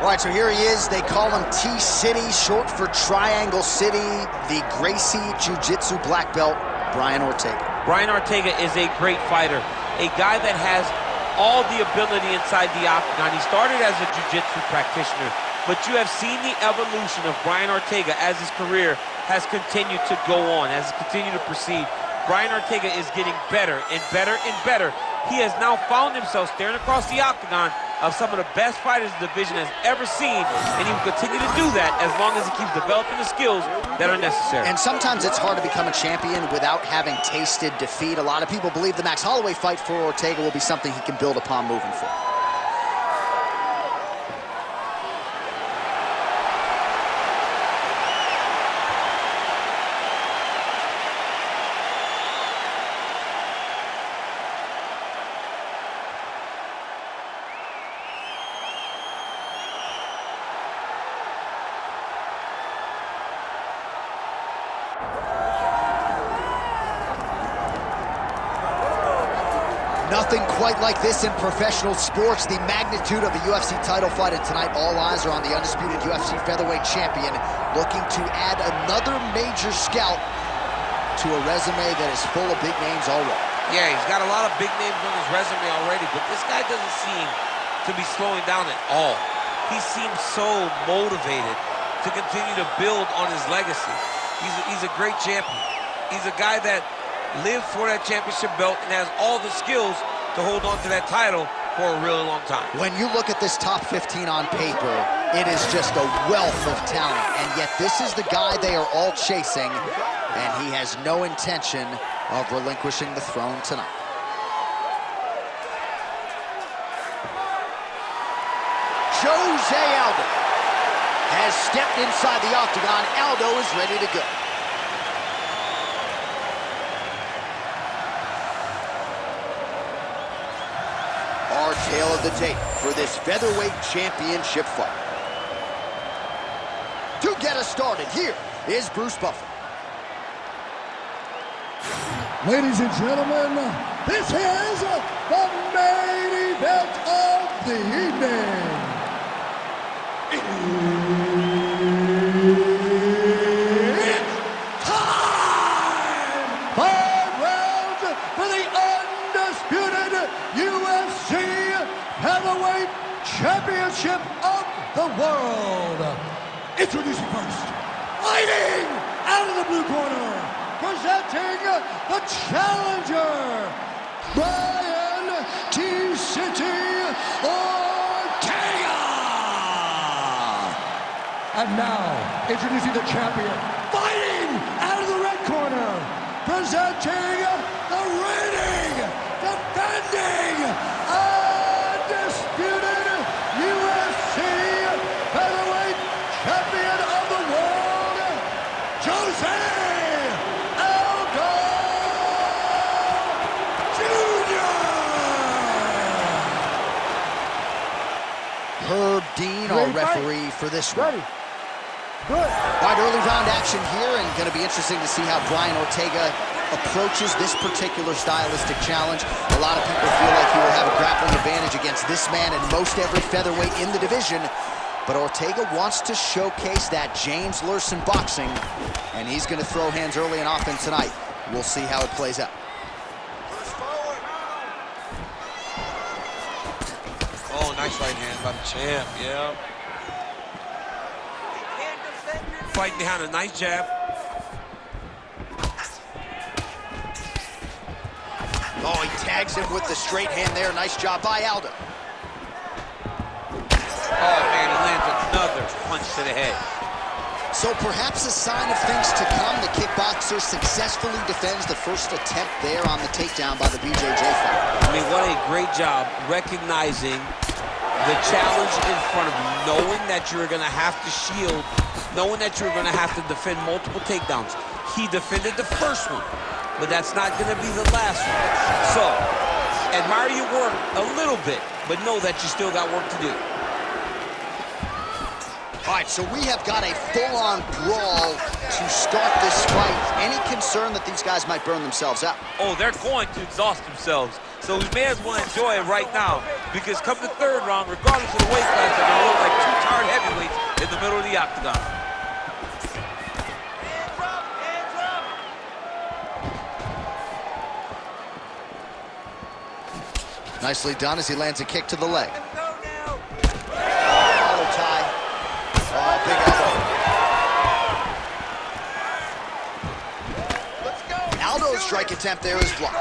All right, so here he is. They call him T-City, short for Triangle City, the Gracie Jiu-Jitsu black belt, Brian Ortega. Brian Ortega is a great fighter, a guy that has all the ability inside the octagon. He started as a jiu-jitsu practitioner, but you have seen the evolution of Brian Ortega as his career has continued to go on, has continued to proceed. Brian Ortega is getting better and better and better. He has now found himself staring across the octagon of some of the best fighters the division has ever seen, and he will continue to do that as long as he keeps developing the skills that are necessary. And sometimes it's hard to become a champion without having tasted defeat. A lot of people believe the Max Holloway fight for Ortega will be something he can build upon moving forward. Nothing quite like this in professional sports. The magnitude of a UFC title fight, and tonight all eyes are on the undisputed UFC featherweight champion, looking to add another major scalp to a resume that is full of big names already. Yeah, he's got a lot of big names on his resume already, but this guy doesn't seem to be slowing down at all. He seems so motivated to continue to build on his legacy. He's a great champion. He's a guy that lived for that championship belt and has all the skills to hold on to that title for a really long time. When you look at this top 15 on paper, it is just a wealth of talent, and yet this is the guy they are all chasing, and he has no intention of relinquishing the throne tonight. José Aldo has stepped inside the octagon. Aldo is ready to go. Our tale of the tape for this featherweight championship fight. To get us started, here is Bruce Buffer. Ladies and gentlemen, this is the main event of the evening. It's time! 5 rounds for the undisputed UFC Heavyweight Championship of the world. Introducing first, fighting out of the blue corner, presenting the challenger, Brian T-City Ortega. And now, introducing the champion, fighting out of the red corner, presenting the reigning, defending, undisputed UFC Featherweight Champion of the world, José Aldo Jr. Herb Dean, our referee for this one. Ready. Good. All right, early round action here, and going to be interesting to see how Brian Ortega approaches this particular stylistic challenge. A lot of people feel like he will have a grappling advantage against this man and most every featherweight in the division, but Ortega wants to showcase that James Lurson boxing, and he's going to throw hands early and often tonight. We'll see how it plays out. Oh, nice right hand by the champ, yeah. Fighting behind a nice jab. Oh, he tags him with the straight hand there. Nice job by Aldo. Oh, man, he lands another punch to the head. So perhaps a sign of things to come. The kickboxer successfully defends the first attempt there on the takedown by the BJJ fighter. I mean, what a great job recognizing the challenge in front of you, knowing that you're going to have to shield, knowing that you're going to have to defend multiple takedowns. He defended the first one, but that's not going to be the last one. So, admire your work a little bit, but know that you still got work to do. All right, so we have got a full-on brawl to start this fight any concern that these guys might burn themselves out? Oh, they're going to exhaust themselves. So we may as well enjoy it right now, because come the third round, regardless of the weight class, they're going to look like two tired heavyweights in the middle of the octagon. Nicely done as he lands a kick to the leg. Elbow tie. Oh, big elbow. Aldo's strike attempt there is blocked.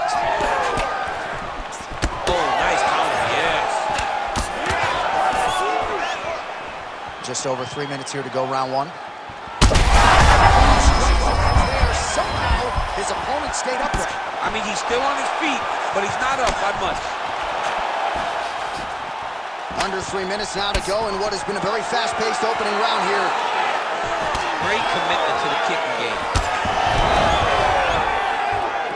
Oh, nice counter, yes. Just over 3 minutes here to go, round one. Somehow, his opponent stayed upright. I mean, he's still on his feet, but he's not up by much. Under 3 minutes now to go in what has been a very fast-paced opening round here. Great commitment to the kicking game.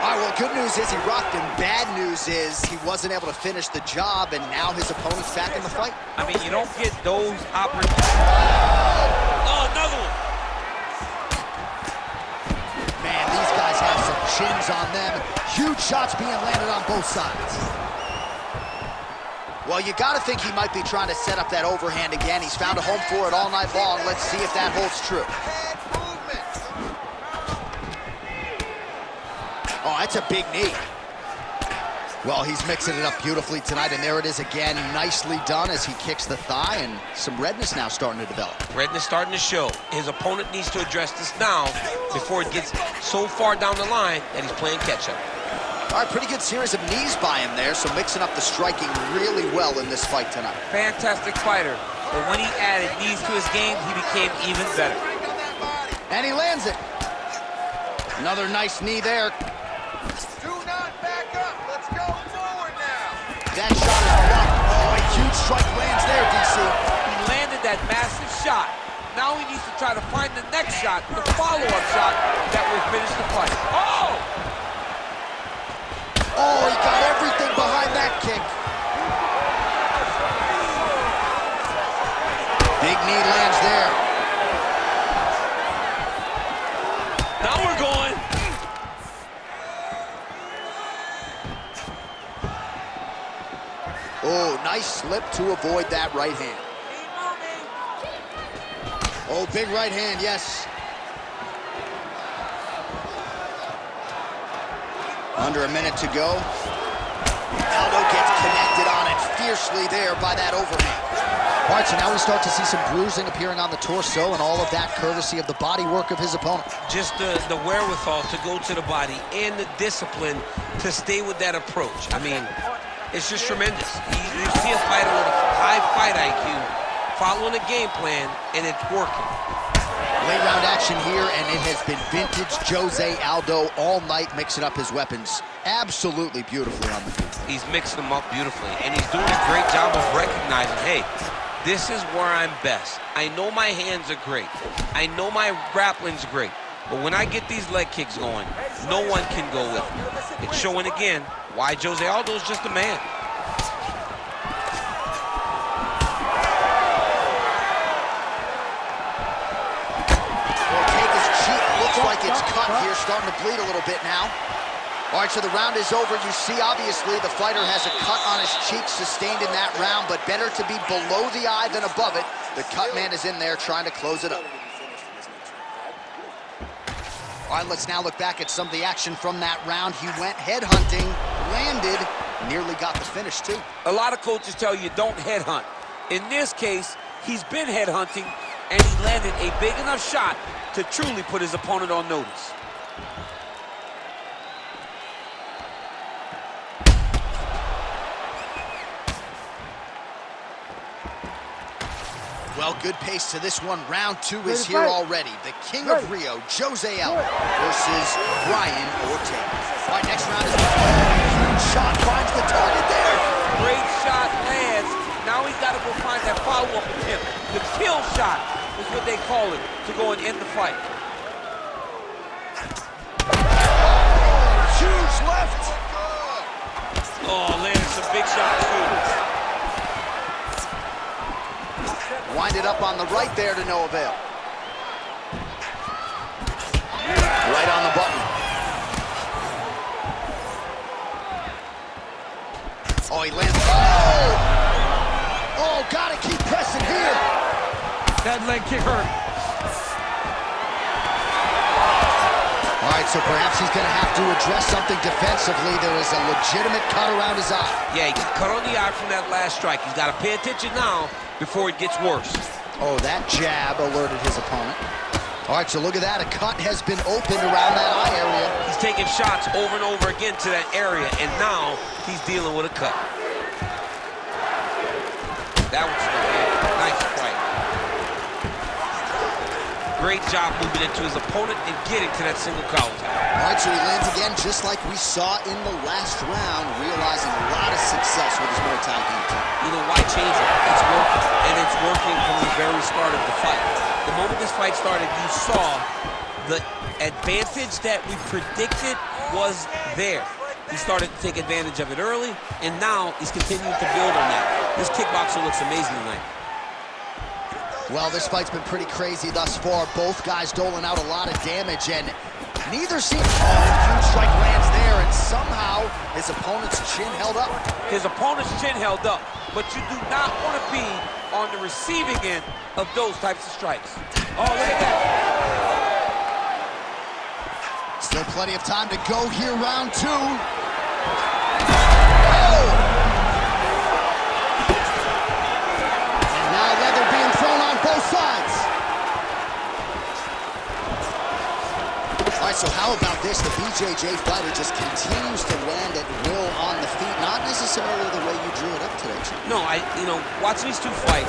All right, well, good news is he rocked him. Bad news is he wasn't able to finish the job, and now his opponent's back in the fight. I mean, you don't get those opportunities. Oh, another one. Man, these guys have some chins on them. Huge shots being landed on both sides. Well, you got to think he might be trying to set up that overhand again. He's found a home for it all night long. Let's see if that holds true. Oh, that's a big knee. Well, he's mixing it up beautifully tonight, and there it is again. Nicely done as he kicks the thigh, and some redness now starting to develop. Redness starting to show. His opponent needs to address this now before it gets so far down the line that he's playing catch-up. All right, pretty good series of knees by him there, so mixing up the striking really well in this fight tonight. Fantastic fighter, but when he added knees to his game, he became even better. And he lands it. Another nice knee there. Do not back up. Let's go forward now. That shot is blocked. Oh, a huge strike lands there, DC. He landed that massive shot. Now he needs to try to find the next shot, the follow-up shot that will finish the fight. Oh! Oh, he got everything behind that kick. Big knee lands there. Now we're going. Oh, nice slip to avoid that right hand. Oh, big right hand, yes. Under a minute to go. Aldo gets connected on it fiercely there by that overhand. All right, so now we start to see some bruising appearing on the torso, and all of that courtesy of the body work of his opponent. Just the wherewithal to go to the body and the discipline to stay with that approach. I mean, it's just tremendous. You see a fighter with a high fight IQ following a game plan, and it's working. Late round action here, and it has been vintage José Aldo all night, mixing up his weapons absolutely beautifully on the field. He's mixing them up beautifully, and he's doing a great job of recognizing, hey, this is where I'm best. I know my hands are great. I know my grappling's great. But when I get these leg kicks going, no one can go with me. It's showing again why José Aldo is just a man. Like it's cut here, starting to bleed a little bit now. All right, so the round is over. You see, obviously, the fighter has a cut on his cheek sustained in that round, but better to be below the eye than above it. The cut man is in there trying to close it up. All right, let's now look back at some of the action from that round. He went headhunting, landed, nearly got the finish, too. A lot of coaches tell you don't headhunt. In this case, he's been headhunting, and he landed a big enough shot to truly put his opponent on notice. Well, good pace to this one. Round two is here already. The King of Rio, José Aldo versus Brian Ortega. All right, next round is huge shot, finds the target there. Great shot lands. Now he's got to go find that follow-up attempt. The kill shot is what they call it, to go and end the fight. Huge left. Oh, landed some big shots, too. Wind it up on the right there to no avail. Right on the button. that leg kick hurt. All right, so perhaps he's going to have to address something defensively. There is a legitimate cut around his eye. Yeah, he got cut on the eye from that last strike. He's got to pay attention now before it gets worse. Oh, that jab alerted his opponent. All right, so look at that. A cut has been opened around that eye area. He's taking shots over and over again to that area, and now he's dealing with a cut. That was good. Nice strike. Great job moving into his opponent and getting to that single collar tie. All right, so he lands again just like we saw in the last round, realizing a lot of success with his Muay Thai game. You know, why change it? It's working, and it's working from the very start of the fight. The moment this fight started, you saw the advantage that we predicted was there. He started to take advantage of it early, and now he's continuing to build on that. This kickboxer looks amazing tonight. Well, this fight's been pretty crazy thus far. Both guys doling out a lot of damage, and neither seems... Oh, huge strike lands there, and somehow his opponent's chin held up. His opponent's chin held up, but you do not want to be on the receiving end of those types of strikes. Oh, look at that. Still plenty of time to go here, round two. And now leather being thrown on both sides. All right, so how about this? The BJJ fighter just continues to land at will on the feet, not necessarily the way you drew it up today, Chief. No, watching these two fight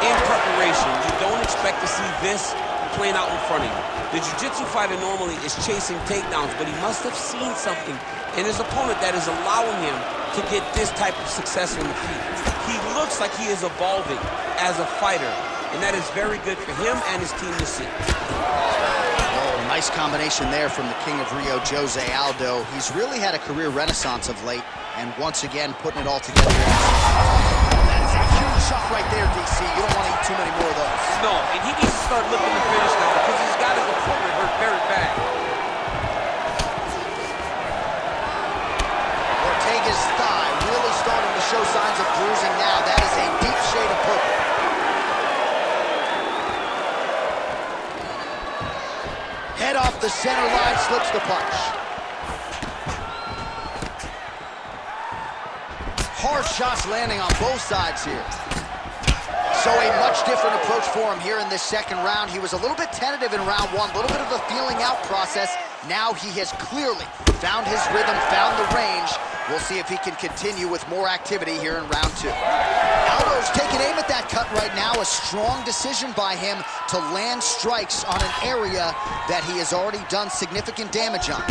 in preparation, you don't expect to see this playing out in front of you. The jiu-jitsu fighter normally is chasing takedowns, but he must have seen something in his opponent that is allowing him to get this type of success on the feet. He looks like he is evolving as a fighter, and that is very good for him and his team to see. Oh, nice combination there from the King of Rio, José Aldo. He's really had a career renaissance of late, and once again, putting it all together. That is a huge shot right there, DC. You don't want to eat too many more of those. No, and he needs to start looking to finish now because he's got his opponent hurt very bad. Ortega's thigh really starting to show signs of bruising now. That is a deep shade of purple. Head off the center line, slips the punch. Harsh shots landing on both sides here. So a much different approach for him here in this second round. He was a little bit tentative in round one, a little bit of a feeling out process. Now he has clearly found his rhythm, found the range. We'll see if he can continue with more activity here in round two. Aldo's taking aim at that cut right now. A strong decision by him to land strikes on an area that he has already done significant damage on.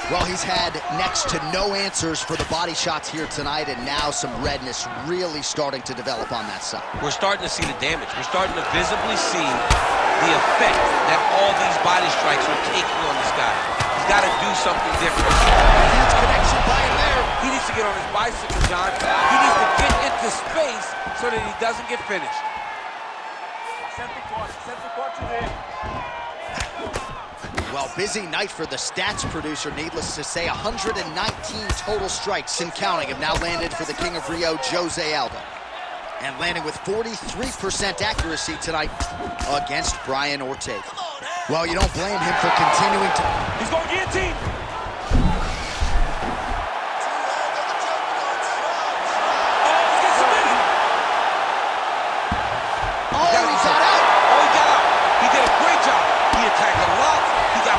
Well, he's had next to no answers for the body shots here tonight, and now some redness really starting to develop on that side. We're starting to see the damage. We're starting to visibly see the effect that all these body strikes are taking on this guy. He's got to do something different. Huge connection by him there. He needs to get on his bicycle, John. He needs to get into space so that he doesn't get finished. Well, busy night for the stats producer, needless to say. 119 total strikes and counting have now landed for the King of Rio, José Aldo. And landing with 43% accuracy tonight against Brian Ortega. Well, you don't blame him for continuing to... He's going guillotine.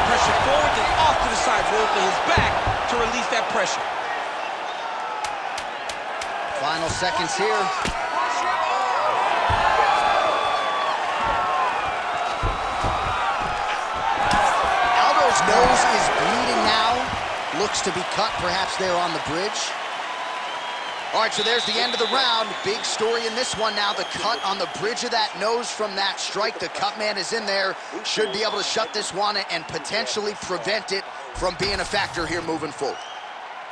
Pressure forward and off to the side, rolled to his back to release that pressure. Final seconds here. Aldo's nose is bleeding now. Looks to be cut, perhaps there on the bridge. All right, so there's the end of the round. Big story in this one now. The cut on the bridge of that nose from that strike. The cut man is in there. Should be able to shut this one and potentially prevent it from being a factor here moving forward.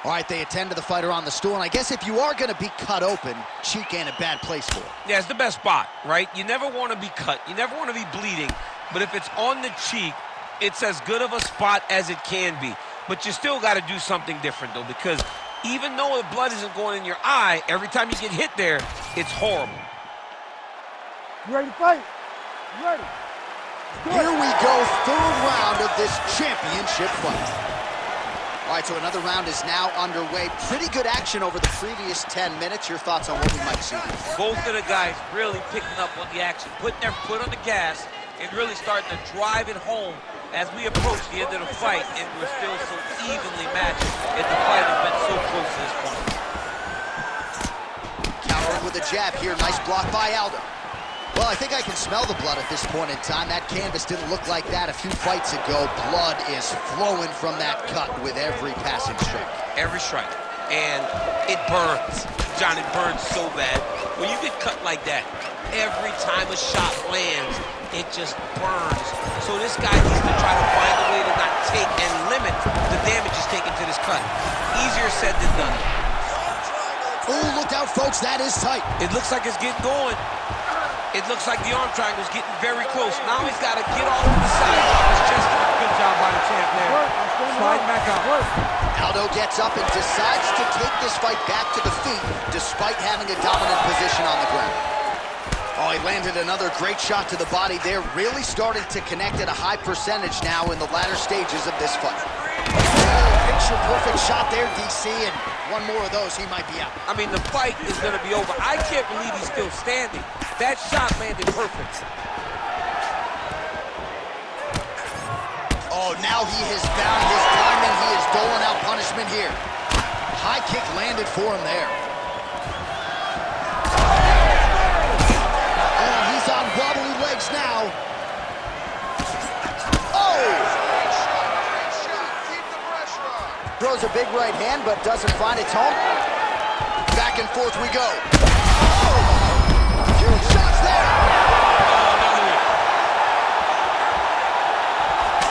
All right, they attend to the fighter on the stool. And I guess if you are going to be cut open, cheek ain't a bad place for it. Yeah, it's the best spot, right? You never want to be cut. You never want to be bleeding. But if it's on the cheek, it's as good of a spot as it can be. But you still got to do something different, though, because even though the blood isn't going in your eye, every time you get hit there, it's horrible. You ready to fight? Here we go, third round of this championship fight. All right, so another round is now underway. Pretty good action over the previous 10 minutes. Your thoughts on what we might see? Both of the guys really picking up on the action, putting their foot on the gas, and really starting to drive it home as we approach the end of the fight, and we're still so evenly matched, and the fight has been so close to this point. Countering with a jab here, nice block by Aldo. Well, I think I can smell the blood at this point in time. That canvas didn't look like that a few fights ago. Blood is flowing from that cut with every passing strike. Every strike. And it burns. John, it burns so bad. When you get cut like that, every time a shot lands, it just burns. So this guy needs to try to find a way to not take and limit the damage he's taken to this cut. Easier said than done. Oh, look out, folks. That is tight. It looks like it's getting going. It looks like the arm triangle's getting very close. Now he's got to get off to the side. His chest. Good job by the champ there. Slide back up. Aldo gets up and decides to take this fight back to the feet despite having a dominant position on the ground. Oh, he landed another great shot to the body there. Really starting to connect at a high percentage now in the latter stages of this fight. Picture-perfect shot there, DC, and one more of those, he might be out. I mean, the fight is going to be over. I can't believe he's still standing. That shot landed perfect. Oh, now he has found his timing. He is doling out punishment here. High kick landed for him there. Oh, he's on wobbly legs now. Oh! Throws a big right hand, but doesn't find its home. Back and forth we go. Oh! Huge shots there!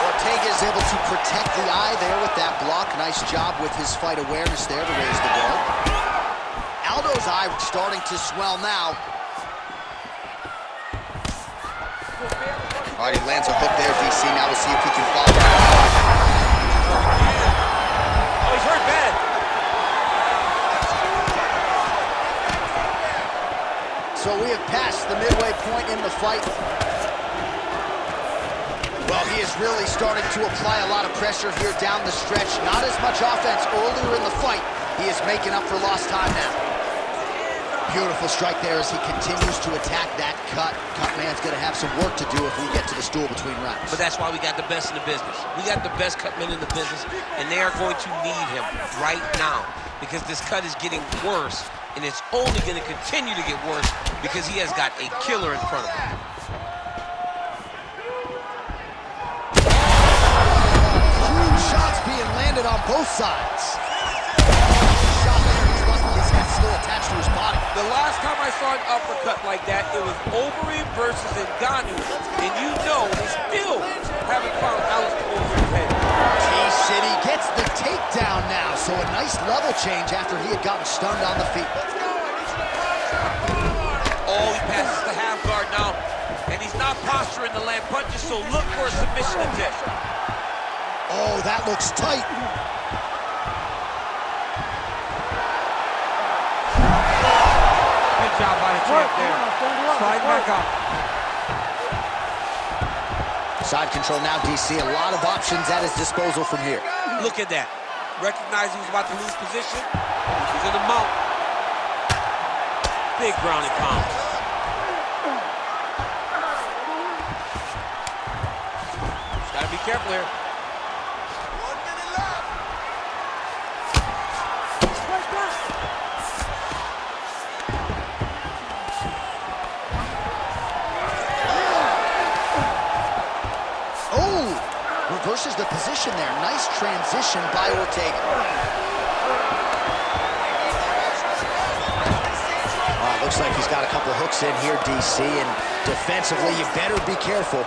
Ortega is able to protect the eye there with that block. Nice job with his fight awareness there to raise the guard. Aldo's eye starting to swell now. All right, he lands a hook there, DC. Now we'll see if he can follow. Hurt bad. So we have passed the midway point in the fight. Well, he is really starting to apply a lot of pressure here down the stretch. Not as much offense earlier in the fight. He is making up for lost time now. Beautiful strike there as he continues to attack that cut. Cutman's going to have some work to do if we get to the stool between rounds. But that's why we got the best in the business. We got the best cutmen in the business, and they are going to need him right now because this cut is getting worse, and it's only going to continue to get worse because he has got a killer in front of him. Huge shots being landed on both sides. Shot there, he's lucky his head's still attached to his body. The last time I saw an uppercut like that, it was Overeem versus Ngannou, and you know they still haven't found Alice Overeem's head. T-City gets the takedown now, so a nice level change after he had gotten stunned on the feet. Oh, he passes the half guard now, and he's not posturing to land punches, so look for a submission attempt. Oh, that looks tight. Good job by the champ there. Slide back up. Side control now, DC. A lot of options at his disposal from here. Look at that. Recognized he was about to lose position. He's in the mount. Big ground and pound. Just gotta be careful here. 1 minute left. Oh, reverses the position there. Nice transition by Ortega. Looks like he's got a couple hooks in here, DC, and defensively, you better be careful.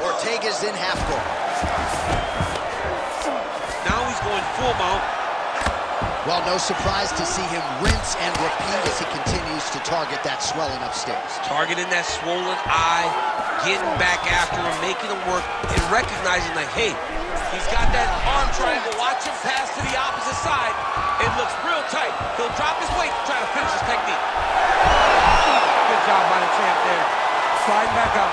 Ortega's in half guard. Now he's going full mount. Well, no surprise to see him rinse and repeat as he continues to target that swelling upstairs. Targeting that swollen eye, getting back after him, making him work, and recognizing that, hey, he's got that arm triangle. Watch him pass to the opposite side. It looks real tight. He'll drop his weight to try to finish his technique. Good job by the champ there. Slide back up.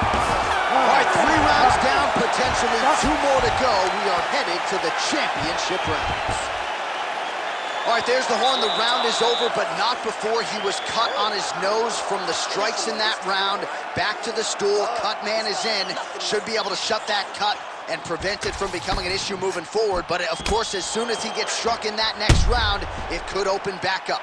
All right, 3 rounds down, potentially 2 more to go. We are headed to the championship rounds. All right, there's the horn. The round is over, but not before he was cut on his nose from the strikes in that round. Back to the stool. Cut man is in. Should be able to shut that cut and prevent it from becoming an issue moving forward. But, of course, as soon as he gets struck in that next round, it could open back up.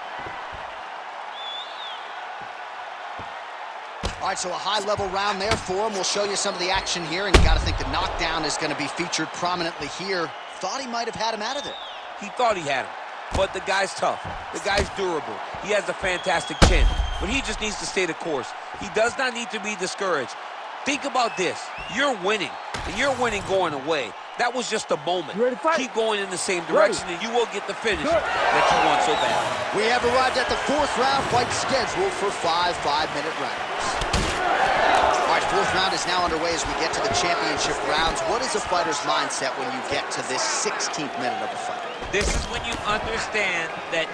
All right, so a high-level round there for him. We'll show you some of the action here, and you got to think the knockdown is going to be featured prominently here. Thought he might have had him out of there. He thought he had him. But the guy's tough. The guy's durable. He has a fantastic chin. But he just needs to stay the course. He does not need to be discouraged. Think about this. You're winning, and you're winning going away. That was just a moment. Keep going in the same direction, and you will get the finish that you want so bad. We have arrived at the 4th round, fight scheduled for 5 5-minute rounds. All right, 4th round is now underway as we get to the championship rounds. What is a fighter's mindset when you get to this 16th minute of the fight? This is when you understand that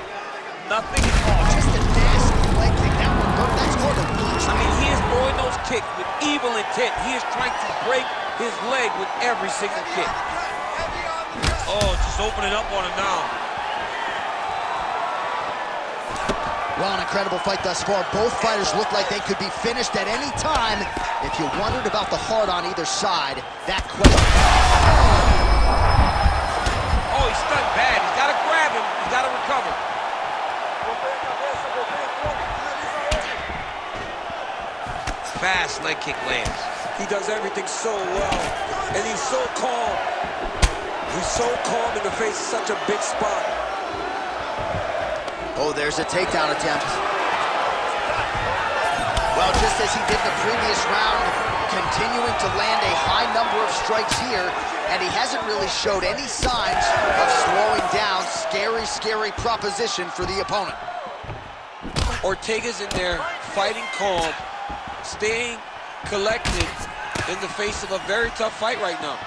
nothing is Just a nasty leg kick. That's more than one. I mean, he is throwing those kicks with evil intent. He is trying to break his leg with every single kick. Oh, just opening up on him now. Well, an incredible fight thus far. Both fighters look like they could be finished at any time. If you wondered about the heart on either side, that question... Oh, he's stunned bad. He's got to grab him. He's got to recover. Fast leg kick lands. He does everything so well, and he's so calm. He's so calm in the face of such a big spot. Oh, there's a takedown attempt. Well, just as he did in the previous round, continuing to land a high number of strikes here, and he hasn't really showed any signs of slowing down. Scary, scary proposition for the opponent. Ortega's in there fighting calm, staying collected in the face of a very tough fight right now.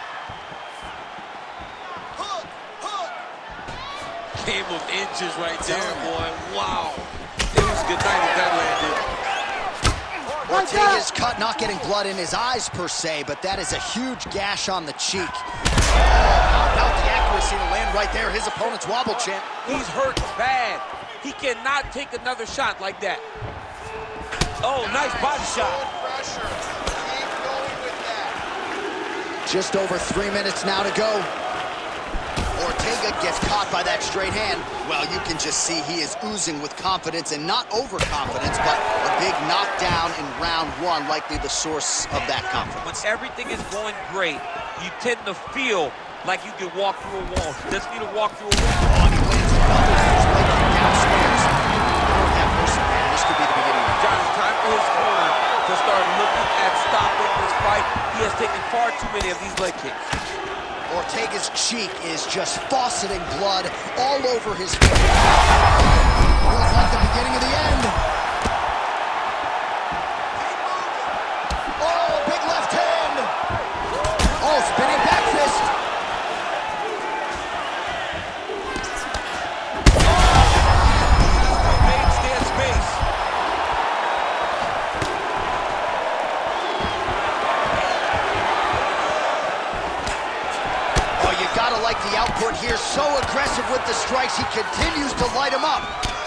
Game of inches right there, boy. Wow. It was good night if that landed. Ortega's cut, not getting blood in his eyes per se, but that is a huge gash on the cheek. How about the accuracy to land right there? His opponent's wobble, champ. He's hurt bad. He cannot take another shot like that. Oh, nice body shot. Pressure. Keep going with that. Just over 3 minutes now to go. Ortega gets caught by that straight hand. Well, you can just see he is oozing with confidence, and not overconfidence, but a big knockdown in round 1, likely the source of that confidence. When everything is going great, you tend to feel like you can walk through a wall. You just need to walk through a wall. Oh, and he lands another huge leg kick downstairs. Oh, that person, man, this could be the beginning of John, it's time for his corner to start looking at stopping this fight. He has taken far too many of these leg kicks. Ortega's cheek is just fauceting blood all over his face. Feels like the beginning of the end. Oh, big left hand. Oh, spinning back fist. Made stand space. Gotta like the output here. So aggressive with the strikes. He continues to light him up.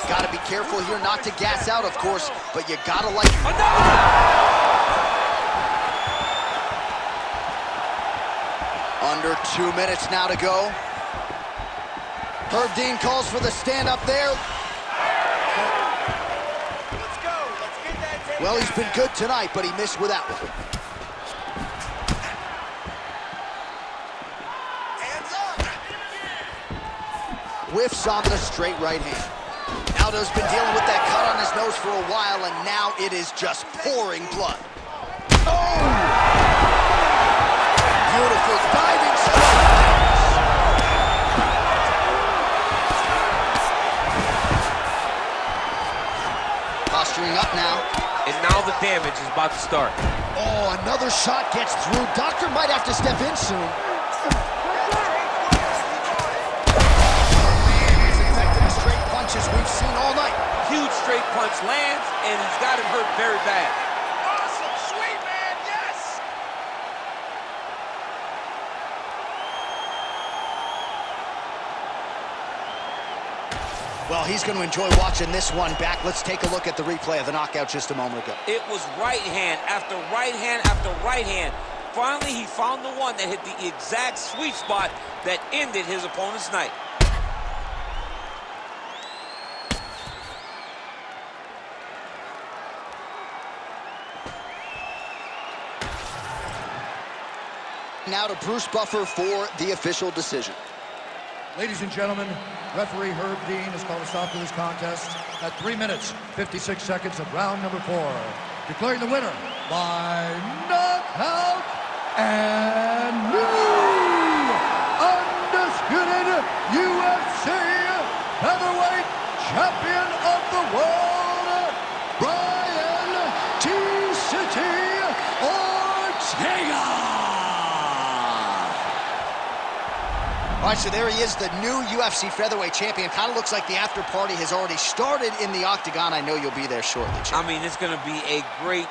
Gotta be careful here not to gas out, of course, but you gotta like... Under 2 minutes now to go. Herb Dean calls for the stand up there. Let's go. Let's get that takedown. Well, he's been good tonight, but he missed with that one. Whiffs on the straight right hand. Aldo's been dealing with that cut on his nose for a while, and now it is just pouring blood. Oh! Beautiful diving strike. Posturing up now. And now the damage is about to start. Oh, another shot gets through. Doctor might have to step in soon. We've seen all night. huge straight punch lands, and he's got him hurt very bad. Awesome, sweet man, yes! Well, he's going to enjoy watching this one back. Let's take a look at the replay of the knockout just a moment ago. It was right hand after right hand after right hand. Finally, he found the one that hit the exact sweet spot that ended his opponent's night. Now to Bruce Buffer for the official decision. Ladies and gentlemen, referee Herb Dean has called a stop to this contest at 3 minutes, 56 seconds of round number 4. Declaring the winner by knockout and new undisputed UFC heavyweight champion of the world, Brian T-City Ortega! All right, so there he is, the new UFC featherweight champion. Kind of looks like the after party has already started in the octagon. I know you'll be there shortly, Chad. I mean, it's going to be a great